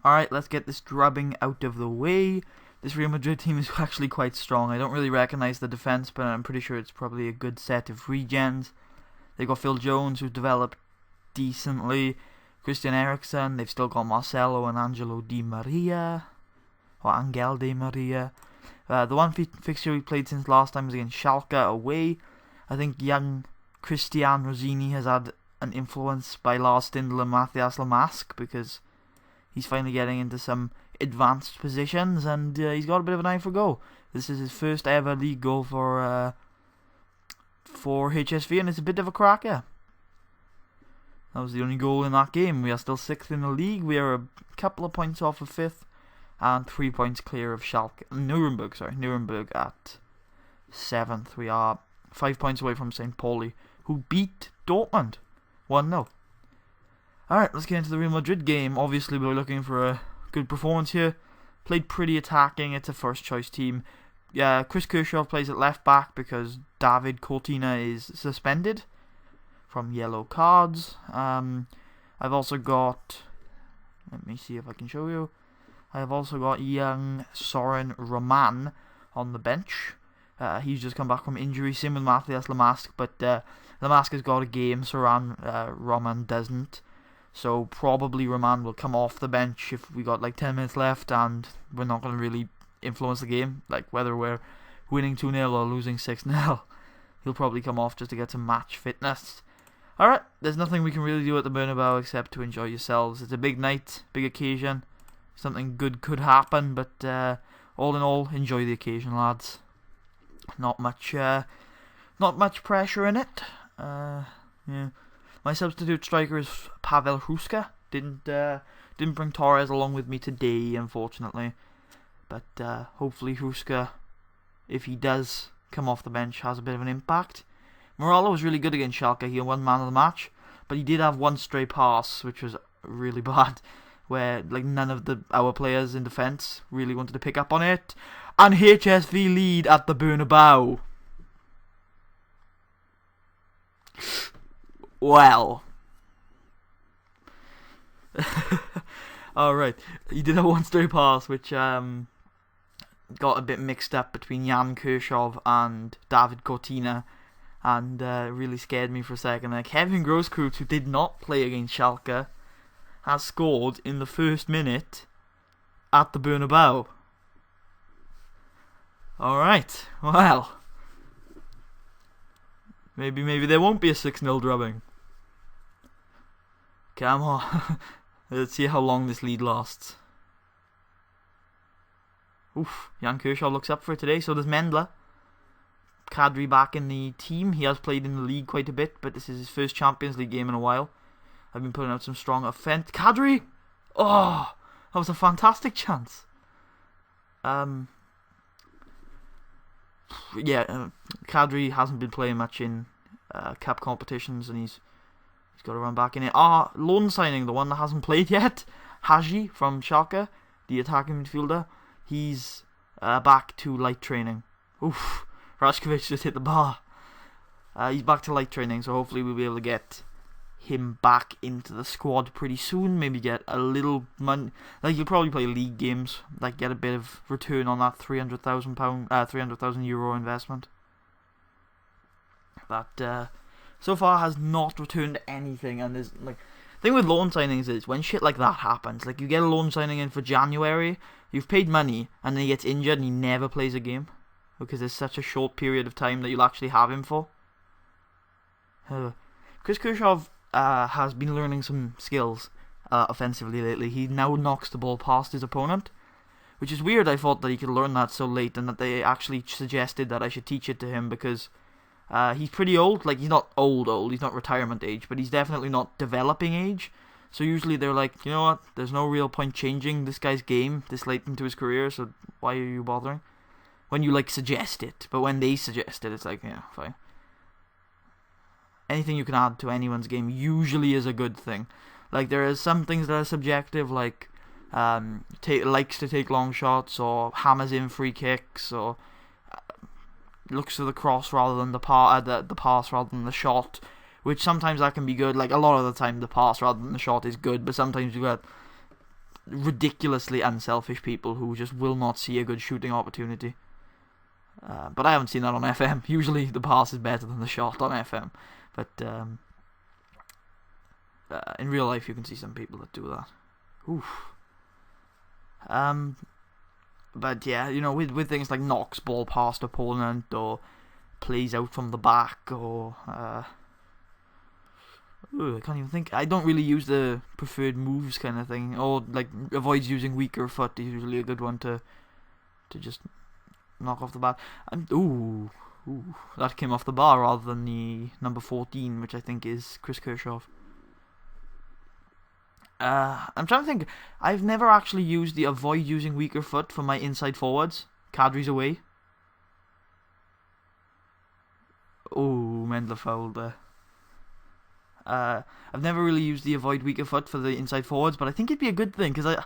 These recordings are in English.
Alright, let's get this drubbing out of the way. This Real Madrid team is actually quite strong. I don't really recognise the defence, but I'm pretty sure it's probably a good set of regens. They've got Phil Jones, who's developed decently. Christian Eriksen. They've still got Marcelo and Angelo Di Maria. Or Angel Di Maria. The one fixture we played since last time was against Schalke away. I think young Christian Rossini has had an influence by Lars Stindl and Matthias Lamask, because he's finally getting into some advanced positions, and he's got a bit of an eye for goal. This is his first ever league goal for HSV, and it's a bit of a cracker. That was the only goal in that game. We are still 6th in the league. We are a couple of points off of 5th, and 3 points clear of Nuremberg at 7th. We are 5 points away from St. Pauli, who beat Dortmund 1-0. Alright, let's get into the Real Madrid game. Obviously, we're looking for a good performance here. Played pretty attacking. It's a first choice team. Chris Kirchhoff plays at left back because David Cortina is suspended from yellow cards. I've also got, let me see if I can show you. I've also got young Soren Roman on the bench. He's just come back from injury, same with Matthias Lamask, but Lamask has got a game, so Roman doesn't. So probably Roman will come off the bench if we got like 10 minutes left, and we're not going to really influence the game, like whether we're winning 2-0 or losing 6-0. He'll probably come off just to get some match fitness. Alright, there's nothing we can really do at the Bernabeu except to enjoy yourselves. It's a big night, big occasion. Something good could happen, but all in all, enjoy the occasion, lads. Not much pressure in it. Yeah. My substitute striker is Pavel Hruska. Didn't bring Torres along with me today, unfortunately. But hopefully Hruska, if he does come off the bench, has a bit of an impact. Moralo was really good against Schalke. He won man of the match, but he did have one stray pass, which was really bad, where like none of our players in defence really wanted to pick up on it. And HSV lead at the Bernabeu. Well. Alright, he did have one stray pass, which got a bit mixed up between Jan Kirchhoff and David Cortina, and really scared me for a second. Kevin Grosskreutz, who did not play against Schalke, has scored in the first minute at the Bernabeu. Alright, well. Maybe there won't be a 6-0 drubbing. Come on. Let's see how long this lead lasts. Oof, Jan Kirchhoff looks up for it today, so does Mendler. Kadri back in the team. He has played in the league quite a bit, but this is his first Champions League game in a while. I've been putting out some strong offense. Kadri! Oh, that was a fantastic chance. Kadri hasn't been playing much in cup competitions, and he's got to run back in it. Loan signing, the one that hasn't played yet, Haji from Schalke, the attacking midfielder. He's back to light training. Oof, Rashkovic just hit the bar. He's back to light training, so hopefully we'll be able to get him back into the squad pretty soon. Maybe get a little money. Like, he'll probably play league games, like get a bit of return on that €300,000 investment. That so far has not returned anything. And there's like, the thing with loan signings is when shit like that happens, like you get a loan signing in for January, you've paid money, and then he gets injured and he never plays a game because there's such a short period of time that you'll actually have him for. Chris Kirchhoff has been learning some skills offensively lately. He now knocks the ball past his opponent, which is weird. I thought that he could learn that so late, and that they actually suggested that I should teach it to him, because he's pretty old. Like, he's not old, he's not retirement age, but he's definitely not developing age. So usually they're like, you know what, there's no real point changing this guy's game this late into his career, so why are you bothering? When you like suggest it, but when they suggest it, it's like, yeah, fine. Anything you can add to anyone's game usually is a good thing. Like, there are some things that are subjective, like likes to take long shots, or hammers in free kicks, or looks for the cross rather than the pass rather than the shot, which sometimes that can be good. Like, a lot of the time the pass rather than the shot is good, but sometimes you got ridiculously unselfish people who just will not see a good shooting opportunity. But I haven't seen that on FM. Usually the pass is better than the shot on FM. But in real life you can see some people that do that. Oof. But yeah, you know, with things like knocks ball past opponent, or plays out from the back, or I can't even think. I don't really use the preferred moves kind of thing, or like avoids using weaker foot is usually a good one to just knock off the bat. And ooh, that came off the bar rather than the number 14, which I think is Chris Kirchhoff. I'm trying to think. I've never actually used the avoid using weaker foot for my inside forwards. Kadri's away. Oh, Mendler fouled there. I've never really used the avoid weaker foot for the inside forwards, but I think it'd be a good thing, because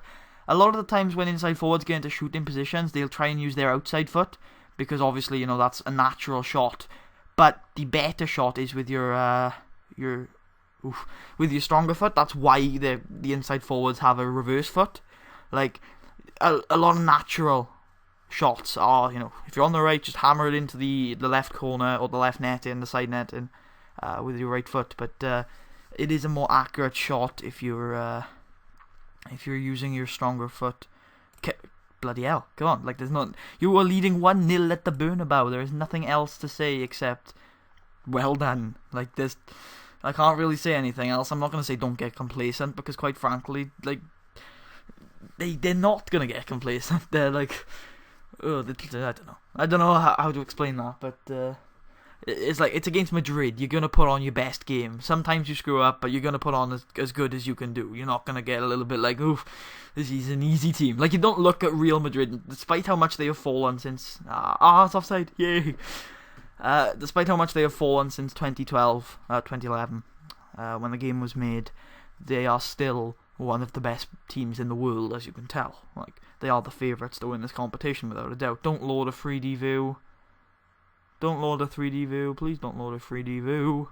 a lot of the times when inside forwards get into shooting positions, they'll try and use their outside foot, because obviously, you know, that's a natural shot. But the better shot is with your stronger foot. That's why the inside forwards have a reverse foot. Like, a lot of natural shots are, you know, if you're on the right, just hammer it into the left corner or the left net in, the side net in, with your right foot. But it is a more accurate shot if you're using your stronger foot. Bloody hell, come on, like, there's not, you are leading 1-0 at the Bernabeu. There is nothing else to say except well done. Like, I can't really say anything else. I'm not going to say don't get complacent, because quite frankly, like, they're not going to get complacent. They're like, I don't know how to explain that, but it's like, it's against Madrid. You're going to put on your best game. Sometimes you screw up, but you're going to put on as good as you can do. You're not going to get a little bit like, oof, this is an easy team. Like, you don't look at Real Madrid, despite how much they have fallen since, it's offside, yay. Despite how much they have fallen since 2011, when the game was made, they are still one of the best teams in the world, as you can tell. Like, they are the favourites to win this competition without a doubt. Don't load a 3D view. Don't load a 3D view. Please don't load a 3D view.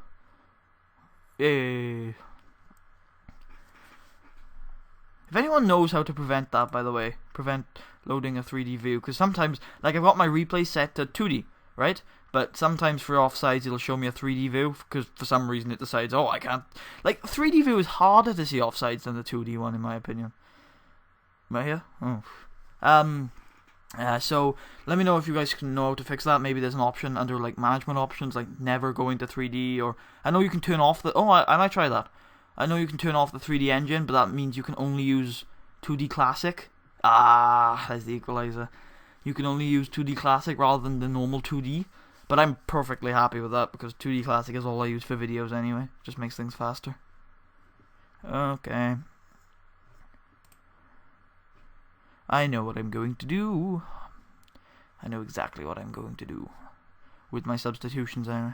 Yay. If anyone knows how to prevent that, by the way, prevent loading a 3D view, because sometimes, like, I've got my replay set to 2D, right? But sometimes for offsides it'll show me a 3D view, because for some reason it decides, I can't. Like, 3D view is harder to see offsides than the 2D one, in my opinion. Right here? Oh. So let me know if you guys can know how to fix that. Maybe there's an option under, like, management options, like never go into 3D, or I know you can turn off the. I might try that. I know you can turn off the 3D engine, but that means you can only use 2D Classic. There's the equalizer. You can only use 2D Classic rather than the normal 2D. But I'm perfectly happy with that, because 2D Classic is all I use for videos anyway. Just makes things faster. Okay. I know what I'm going to do. I know exactly what I'm going to do. With my substitutions anyway.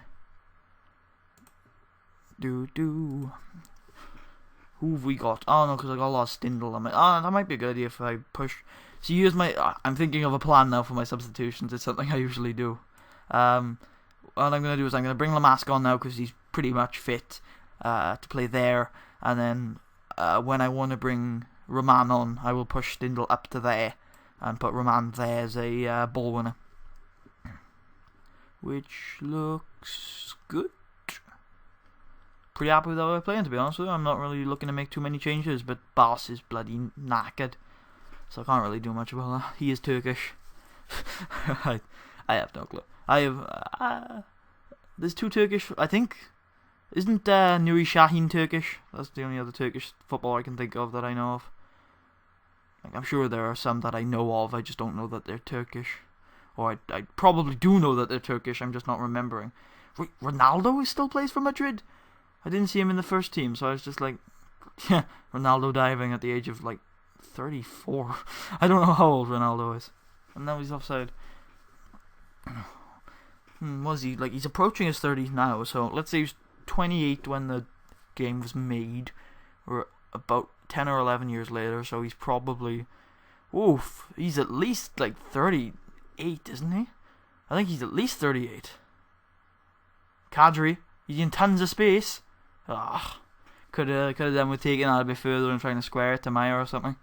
Who have we got? Oh no, because I got a lot of Stindl. That might be a good idea if I push. So here's my. I'm thinking of a plan now for my substitutions. It's something I usually do. What I'm going to do is I'm going to bring Lamask on now, because he's pretty much fit to play there. And then when I want to bring Roman on, I will push Stindl up to there and put Roman there as a ball winner. Which looks good. Pretty happy with how we're playing, to be honest with you. I'm not really looking to make too many changes, but Bas is bloody knackered, so I can't really do much about that. He is Turkish. I have no clue. I have there's two Turkish, I think. Isn't Nuri Sahin Turkish? That's the only other Turkish footballer I can think of that I know of. Like, I'm sure there are some that I know of, I just don't know that they're Turkish. Or I probably do know that they're Turkish, I'm just not remembering. Wait, Ronaldo still plays for Madrid? I didn't see him in the first team, so I was just like, yeah, Ronaldo diving at the age of, like, 34. I don't know how old Ronaldo is. And now he's offside. Was he? Like, he's approaching his 30s now, so let's say he's 28 when the game was made. We're about 10 or 11 years later, so he's probably... he's at least, like, 38, isn't he? I think he's at least 38. Kadri, he's in tons of space. Could have done with taking that a bit further and trying to square it to Maya or something.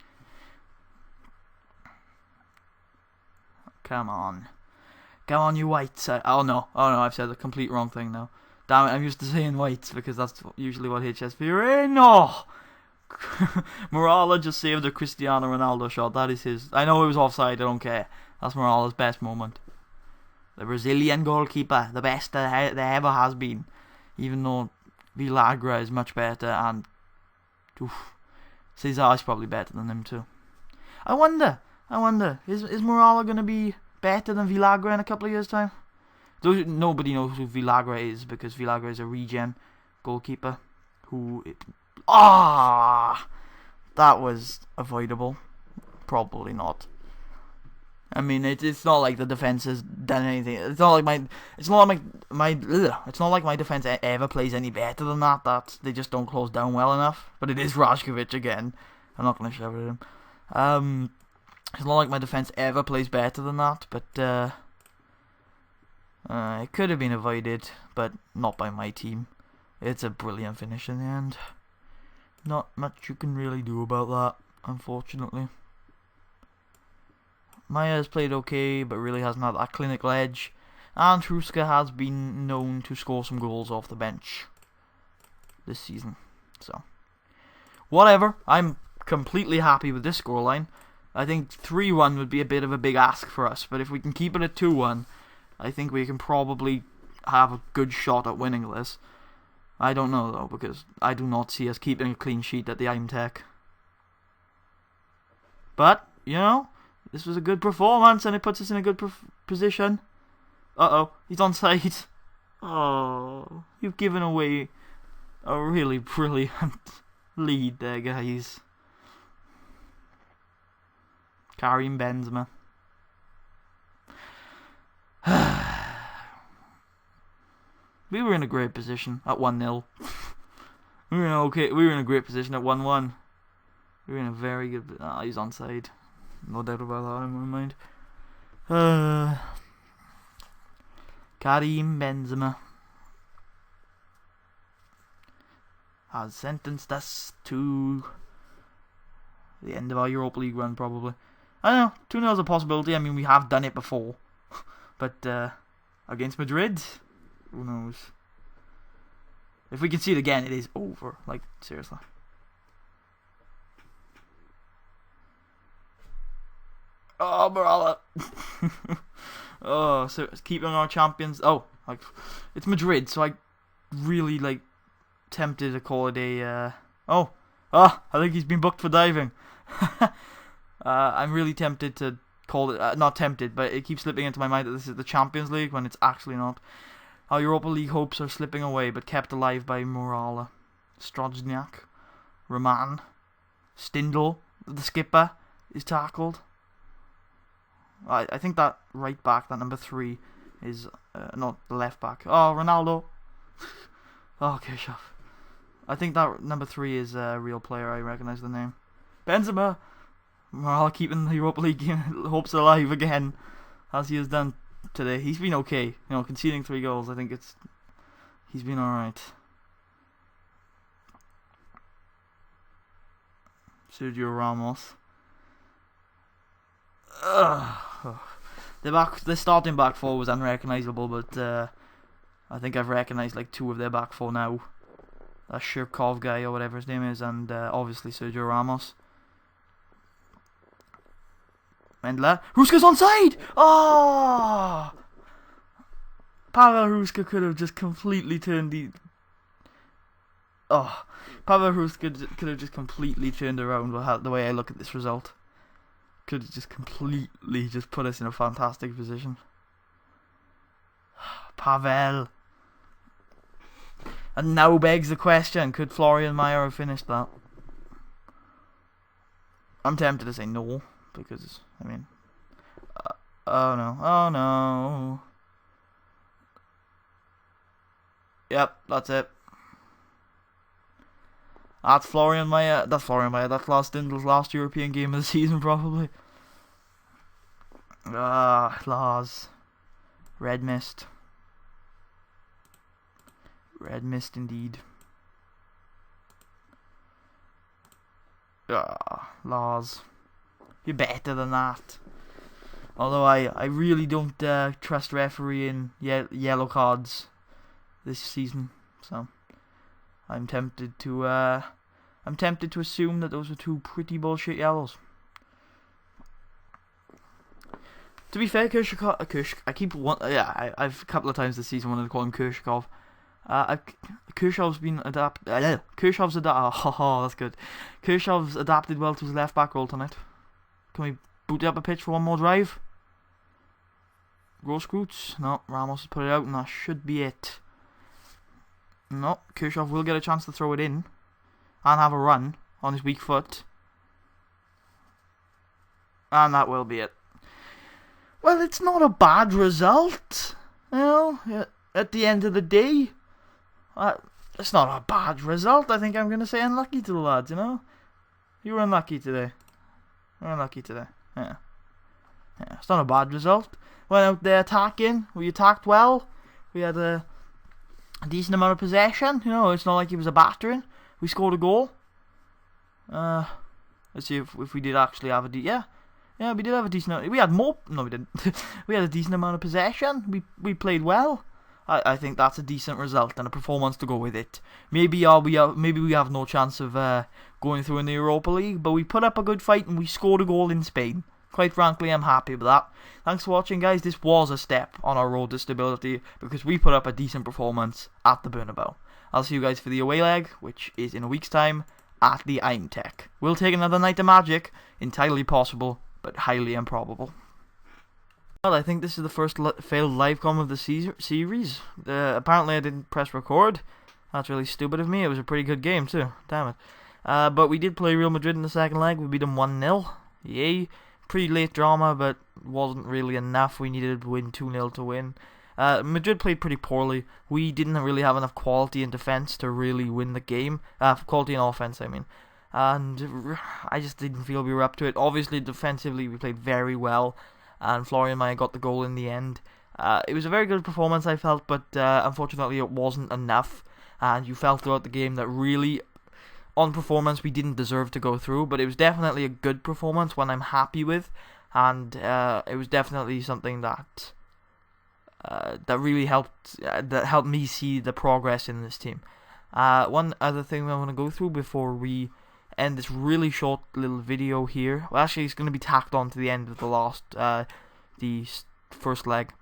Come on. Come on, you whites. Oh no, I've said the complete wrong thing now. Damn it, I'm used to saying whites because that's usually what HSV are in. No! Morala just saved a Cristiano Ronaldo shot. That is his. I know it was offside, I don't care. That's Morala's best moment. The Brazilian goalkeeper, the best there ever has been. Even though Villagra is much better and Cesar is probably better than him too. I wonder, is Morala going to be better than Villagra in a couple of years' time? Nobody knows who Villagra is because Villagra is a regen goalkeeper that was avoidable. Probably not. I mean, it's not like the defense has done anything. It's not like my defense ever plays any better than that. That they just don't close down well enough. But it is Rashkovic again. I'm not going to shout at him. It's not like my defense ever plays better than that. But it could have been avoided, but not by my team. It's a brilliant finish in the end. Not much you can really do about that, unfortunately. Maya has played okay, but really hasn't had that clinical edge. And Hruska has been known to score some goals off the bench this season. So, whatever. I'm completely happy with this scoreline. I think 3-1 would be a bit of a big ask for us, but if we can keep it at 2-1, I think we can probably have a good shot at winning this. I don't know though, because I do not see us keeping a clean sheet at the IMTech. But, you know, this was a good performance and it puts us in a good position. Uh-oh, he's onside. Oh, you've given away a really brilliant lead there, guys. Karim Benzema. We were in a great position at 1-0. We were in a great position at 1-1. We were in a very good. He's onside. No doubt about that in my mind. Karim Benzema has sentenced us to the end of our Europa League run, probably. I don't know. 2-0 is a possibility. I mean, we have done it before. But against Madrid, who knows? If we can see it again, it is over. Like, seriously. Oh, Morala. Oh, so keeping our champions. Oh, like, it's Madrid, so I really, like, tempted to call it a. I think he's been booked for diving. I'm really tempted to call it. Not tempted, but it keeps slipping into my mind that this is the Champions League when it's actually not. Our Europa League hopes are slipping away, but kept alive by Morala, Strojniak, Roman, Stindl, the skipper, is tackled. I think that right back, that number 3, is not the left back. Oh, Ronaldo. Oh, Kirchhoff. I think that number 3 is a real player. I recognise the name. Benzema. Morala keeping the Europa League hopes alive again, as he has done today. He's been okay. You know, conceding 3 goals. I think he's been alright. Sergio Ramos. The starting back 4 was unrecognisable, but I think I've recognised like 2 of their back 4 now. That Shirkov guy or whatever his name is, and obviously Sergio Ramos. Mendler. Hruska's onside! Oh! Pavel Hruska could have just completely turned the. Oh, Pavel Hruska could have just completely turned around the way I look at this result. Could have just completely just put us in a fantastic position. Pavel. And now begs the question, could Florian Mayer have finished that? I'm tempted to say no, because, I mean... oh no. Yep, that's it. That's Florian Mayer. That's Lars Stindl's last European game of the season, probably. Lars. Red mist. Red mist indeed. Lars. You're better than that. Although I really don't trust refereeing yellow cards this season, so I'm tempted to assume that those were two pretty bullshit yellows. To be fair, I've a couple of times this season wanted to call him Kurshakov. Kershav's been adapted. Oh, that's good. Kershav's adapted well to his left back role tonight. Can we boot up a pitch for one more drive? Grosskreutz? No, Ramos has put it out, and that should be it. No, Kershav will get a chance to throw it in and have a run on his weak foot, and that will be it. Well, it's not a bad result, you know, at the end of the day. It's not a bad result. I think I'm going to say unlucky to the lads, you know. You were unlucky today. Yeah, it's not a bad result. Went out there attacking. We attacked well. We had a decent amount of possession. You know, it's not like it was a battering. We scored a goal. Let's see if we did actually have a yeah, we did have a decent. We had more. No, we didn't. We had a decent amount of possession. We played well. I think that's a decent result and a performance to go with it. Maybe we have no chance of going through in the Europa League, but we put up a good fight and we scored a goal in Spain. Quite frankly, I'm happy with that. Thanks for watching, guys. This was a step on our road to stability because we put up a decent performance at the Bernabeu. I'll see you guys for the away leg, which is in a week's time at the Eimtech. We'll take another night of magic. Entirely possible, but highly improbable. Well, I think this is the first failed live com of the series. Apparently I didn't press record. That's really stupid of me. It was a pretty good game too. Damn it. But we did play Real Madrid in the second leg. We beat them 1-0. Yay. Pretty late drama, but wasn't really enough. We needed to win 2-0 to win. Madrid played pretty poorly. We didn't really have enough quality in defence to really win the game. Quality in offence, I mean. And I just didn't feel we were up to it. Obviously, defensively, we played very well. And Florian Mayer got the goal in the end. It was a very good performance, I felt, but unfortunately it wasn't enough. And you felt throughout the game that really, on performance, we didn't deserve to go through. But it was definitely a good performance, one I'm happy with. And it was definitely something that really helped me see the progress in this team. One other thing I want to go through before we end this really short little video here. Well, actually, it's going to be tacked on to the end of the first leg.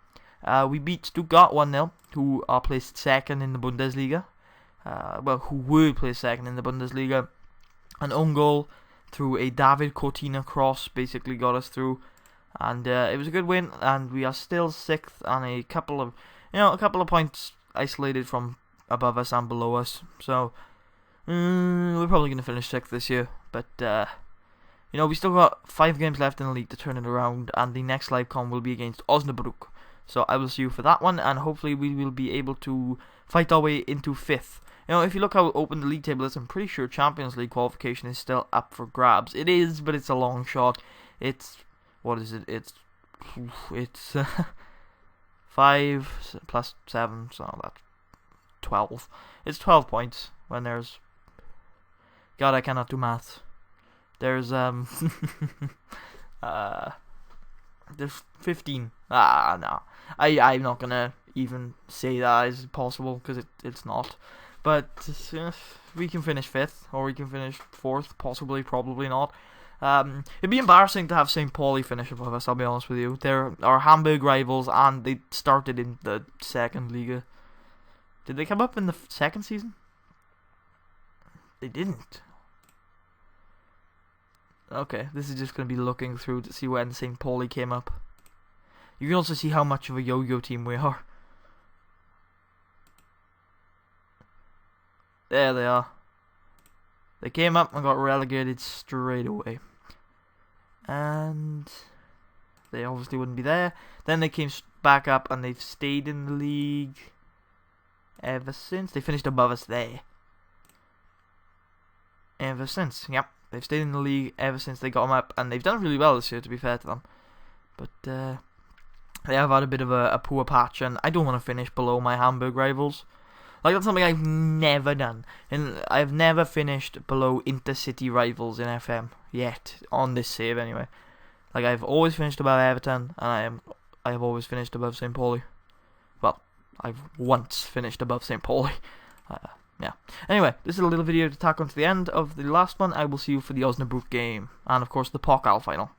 We beat Stuttgart 1-0, who are placed second in the Bundesliga. Who were placed second in the Bundesliga. An own goal through a David Cortina cross basically got us through, and it was a good win. And we are still sixth, and a couple of points isolated from above us and below us. So. We're probably going to finish sixth this year, but we still got 5 games left in the league to turn it around, and the next live com will be against Osnabrück. So I will see you for that one, and hopefully we will be able to fight our way into 5th. If you look how open the league table is, I'm pretty sure Champions League qualification is still up for grabs. It is, but it's a long shot. What is it? It's 5 plus 7, so that's 12. It's 12 points when there's... God, I cannot do maths. There's there's 15. No. I'm not gonna even say that is possible because it's not. But we can finish 5th or we can finish 4th, possibly, probably not. It'd be embarrassing to have St. Pauli finish above us, I'll be honest with you. They're our Hamburg rivals and they started in the second Liga. Did they come up in the second season? They didn't. Okay, this is just going to be looking through to see when St. Pauli came up. You can also see how much of a yo-yo team we are. There they are. They came up and got relegated straight away. And they obviously wouldn't be there. Then they came back up and they've stayed in the league ever since. They finished above us there. Ever since, yep. They've stayed in the league ever since they got them up, and they've done really well this year, to be fair to them. But they have had a bit of a poor patch, and I don't want to finish below my Hamburg rivals. Like, that's something I've never done. And I've never finished below intercity rivals in FM yet, on this save anyway. Like, I've always finished above Everton, and I have always finished above St. Pauli. Well, I've once finished above St. Pauli. Yeah. Anyway, this is a little video to tack on to the end of the last one. I will see you for the Osnabrück game, and of course the Pokal final.